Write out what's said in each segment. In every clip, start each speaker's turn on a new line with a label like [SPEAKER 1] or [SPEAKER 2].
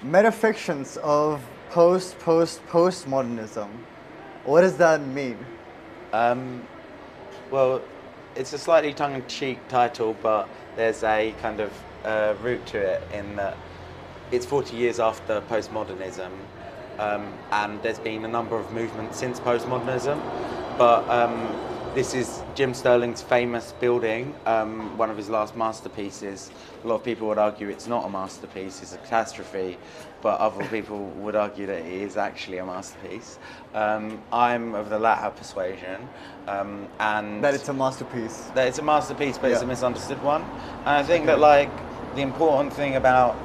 [SPEAKER 1] Metafictions of Post-Post-Postmodernism. What does that mean?
[SPEAKER 2] Well, it's a slightly tongue-in-cheek title, but there's a kind of root to it in that it's 40 years after postmodernism, and there's been a number of movements since postmodernism, but this is Jim Sterling's famous building, one of his last masterpieces. A lot of people would argue it's not a masterpiece, it's a catastrophe, but other people would argue that it is actually a masterpiece. I'm of the latter persuasion, and
[SPEAKER 1] That it's a masterpiece.
[SPEAKER 2] that it's a masterpiece, but it's a
[SPEAKER 1] Yeah.
[SPEAKER 2] misunderstood one. And I think that like the important thing about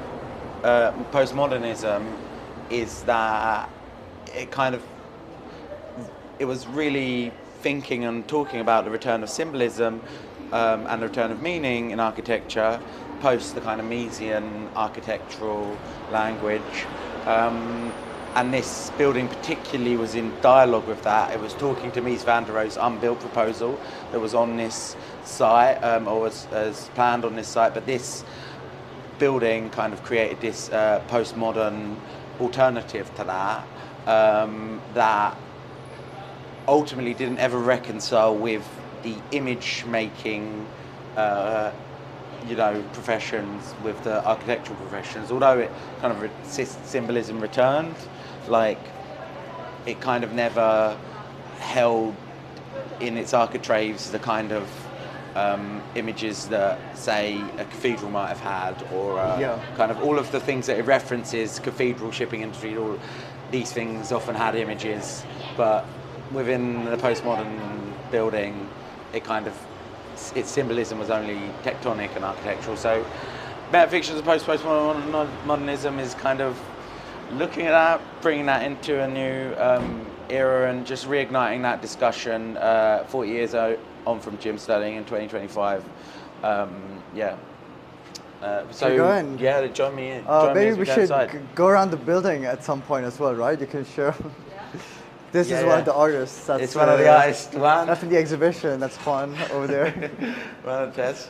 [SPEAKER 2] postmodernism is that it was really thinking and talking about the return of symbolism and the return of meaning in architecture post the kind of Miesian architectural language. And this building particularly was in dialogue with that. It was talking to Mies van der Rohe's unbuilt proposal that was on this site, or was planned on this site, but this building kind of created this postmodern alternative to that, that ultimately didn't ever reconcile with the image making professions, with the architectural professions. Although it kind of symbolism returned, like it kind of never held in its architraves the kind of images that, say, a cathedral might have had, or kind of all of the things that it references, cathedral, shipping industry, all these things often had images, but within the postmodern building, its symbolism was only tectonic and architectural. So Metafictions of Post-Postmodernism is kind of looking at that, bringing that into a new era and just reigniting that discussion 40 years on from Jim Sterling in 2025. So join me in.
[SPEAKER 1] Maybe we should go around the building at some point as well, right? You can show. This is one of the artists.
[SPEAKER 2] It's one of the artists.
[SPEAKER 1] That's in the exhibition. That's fun over there.
[SPEAKER 2] One of the tests.